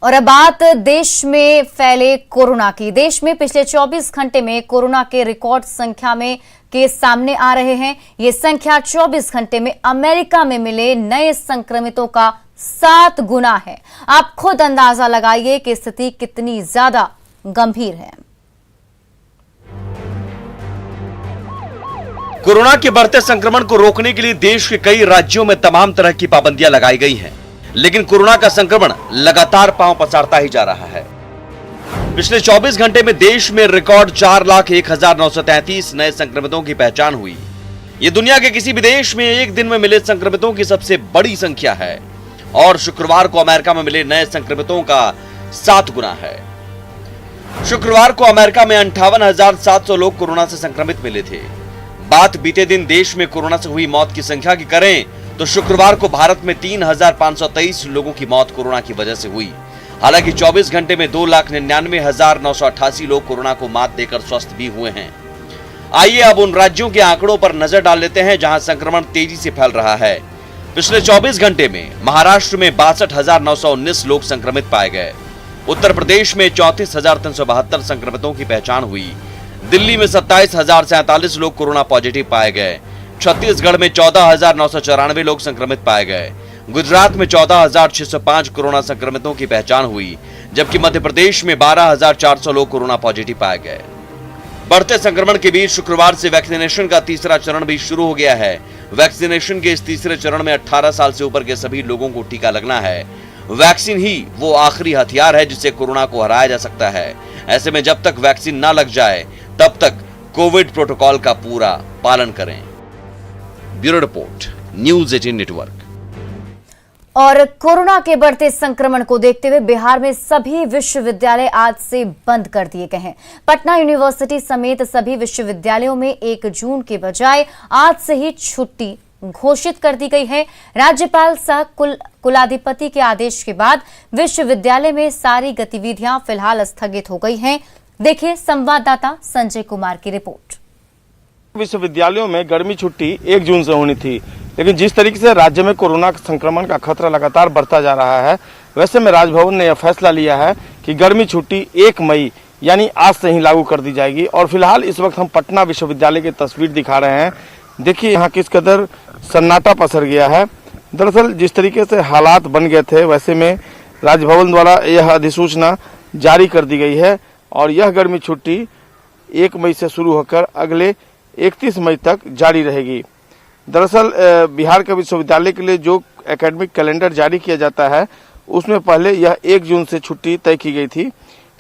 और अब बात देश में फैले कोरोना की। देश में पिछले 24 घंटे में कोरोना के रिकॉर्ड संख्या में केस सामने आ रहे हैं। ये संख्या 24 घंटे में अमेरिका में मिले नए संक्रमितों का 7 गुना है। आप खुद अंदाजा लगाइए कि स्थिति कितनी ज्यादा गंभीर है। कोरोना के बढ़ते संक्रमण को रोकने के लिए देश के कई राज्यों में तमाम तरह की पाबंदियां लगाई गई हैं, लेकिन कोरोना का संक्रमण लगातार पांव पसारता ही जा रहा है। पिछले 24 घंटे में देश में रिकॉर्ड 4,01,933 नए संक्रमितों की पहचान हुई। ये दुनिया के किसी भी देश में एक दिन में मिले संक्रमितों की सबसे बड़ी संख्या है और शुक्रवार को अमेरिका में मिले नए संक्रमितों का 7 गुना है। शुक्रवार को अमेरिका में 58,700 लोग कोरोना से संक्रमित मिले थे। बात बीते दिन देश में कोरोना से हुई मौत की संख्या की करें तो शुक्रवार को भारत में 3,523 लोगों की मौत कोरोना की वजह से हुई। हालांकि 24 घंटे में 2,99,988 लोग कोरोना को मात देकर स्वस्थ भी हुए हैं। आइए अब उन राज्यों के आंकड़ों पर नजर डाल लेते हैं जहां संक्रमण तेजी से फैल रहा है। पिछले 24 घंटे में महाराष्ट्र में 62,919 लोग संक्रमित पाए गए। उत्तर प्रदेश में 34,372 संक्रमितों की पहचान हुई। दिल्ली में 27,047 लोग कोरोना पॉजिटिव पाए गए। छत्तीसगढ़ में 14,994 लोग संक्रमित पाए गए। गुजरात में 14,605 कोरोना संक्रमितों की पहचान हुई, जबकि मध्य प्रदेश में 12,400 लोग कोरोना पॉजिटिव पाए गए। बढ़ते संक्रमण के बीच शुक्रवार से वैक्सीनेशन का तीसरा चरण भी शुरू हो गया है। वैक्सीनेशन के इस तीसरे चरण में 18 साल से ऊपर के सभी लोगों को टीका लगना है। वैक्सीन ही वो आखिरी हथियार है जिससे कोरोना को हराया जा सकता है। ऐसे में जब तक वैक्सीन न लग जाए तब तक कोविड प्रोटोकॉल का पूरा पालन करें। Bureau report, news 18 network. और कोरोना के बढ़ते संक्रमण को देखते हुए बिहार में सभी विश्वविद्यालय आज से बंद कर दिए गए हैं। पटना यूनिवर्सिटी समेत सभी विश्वविद्यालयों में 1 जून के बजाय आज से ही छुट्टी घोषित कर दी गई है। राज्यपाल सह कुलाधिपति के आदेश के बाद विश्वविद्यालय में सारी गतिविधियां फिलहाल स्थगित हो गई हैं। देखिए संवाददाता संजय कुमार की रिपोर्ट। विश्वविद्यालयों में गर्मी छुट्टी 1 जून से होनी थी, लेकिन जिस तरीके से राज्य में कोरोना संक्रमण का खतरा लगातार बढ़ता जा रहा है, वैसे में राजभवन ने यह फैसला लिया है कि गर्मी छुट्टी 1 मई यानी आज से ही लागू कर दी जाएगी। और फिलहाल इस वक्त हम पटना विश्वविद्यालय की तस्वीर दिखा रहे हैं। देखिए यहाँ किस कदर सन्नाटा पसर गया है। दरअसल जिस तरीके से हालात बन गए थे, वैसे में राजभवन द्वारा यह अधिसूचना जारी कर दी गई है और यह गर्मी छुट्टी 1 मई से शुरू होकर अगले 31 मई तक जारी रहेगी। दरअसल बिहार के विश्वविद्यालय के लिए जो एकेडमिक कैलेंडर जारी किया जाता है, उसमें पहले यह 1 जून से छुट्टी तय की गई थी,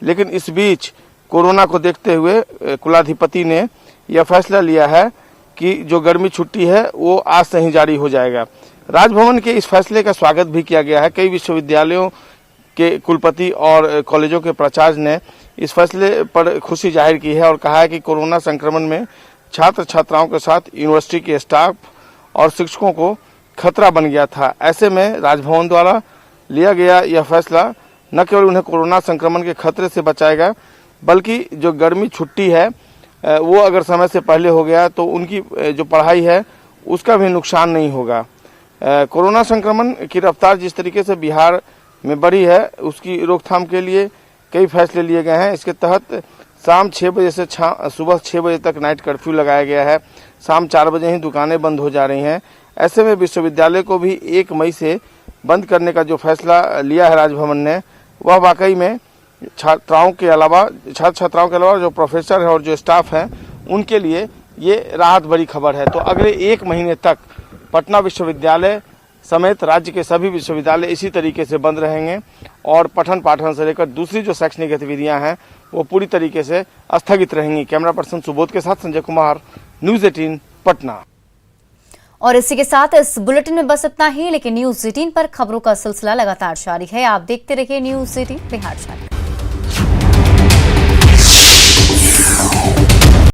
लेकिन इस बीच कोरोना को देखते हुए कुलाधिपति ने यह फैसला लिया है कि जो गर्मी छुट्टी है वो आज से ही जारी हो जाएगा। राजभवन के इस फैसले का स्वागत भी किया गया है। कई विश्वविद्यालयों के कुलपति और कॉलेजों के प्राचार्य ने इस फैसले पर खुशी जाहिर की है और कहा है कि कोरोना संक्रमण में छात्र छात्राओं के साथ यूनिवर्सिटी के स्टाफ और शिक्षकों को खतरा बन गया था। ऐसे में राजभवन द्वारा लिया गया यह फैसला न केवल उन्हें कोरोना संक्रमण के खतरे से बचाएगा, बल्कि जो गर्मी छुट्टी है वो अगर समय से पहले हो गया तो उनकी जो पढ़ाई है उसका भी नुकसान नहीं होगा। कोरोना संक्रमण की रफ्तार जिस तरीके से बिहार में बढ़ी है, उसकी रोकथाम के लिए कई फैसले लिए गए हैं। इसके तहत शाम 6 बजे से सुबह 6 बजे तक नाइट कर्फ्यू लगाया गया है। शाम 4 बजे ही दुकानें बंद हो जा रही हैं। ऐसे में विश्वविद्यालय को भी 1 मई से बंद करने का जो फैसला लिया है राजभवन ने, वह वाकई में छात्र छात्राओं के अलावा जो प्रोफेसर है और जो स्टाफ है उनके लिए ये राहत भरी खबर है। तो अगले 1 महीने तक पटना विश्वविद्यालय समेत राज्य के सभी विश्वविद्यालय इसी तरीके से बंद रहेंगे और पठन पाठन से लेकर दूसरी जो शैक्षणिक गतिविधियां हैं वो पूरी तरीके से स्थगित रहेंगी। कैमरा पर्सन सुबोध के साथ संजय कुमार, न्यूज़ 18 पटना। और इसी के साथ इस बुलेटिन में बस इतना ही, लेकिन न्यूज़ 18 पर खबरों का सिलसिला लगातार जारी है। आप देखते रहिए न्यूज़ 18 बिहार झारखंड।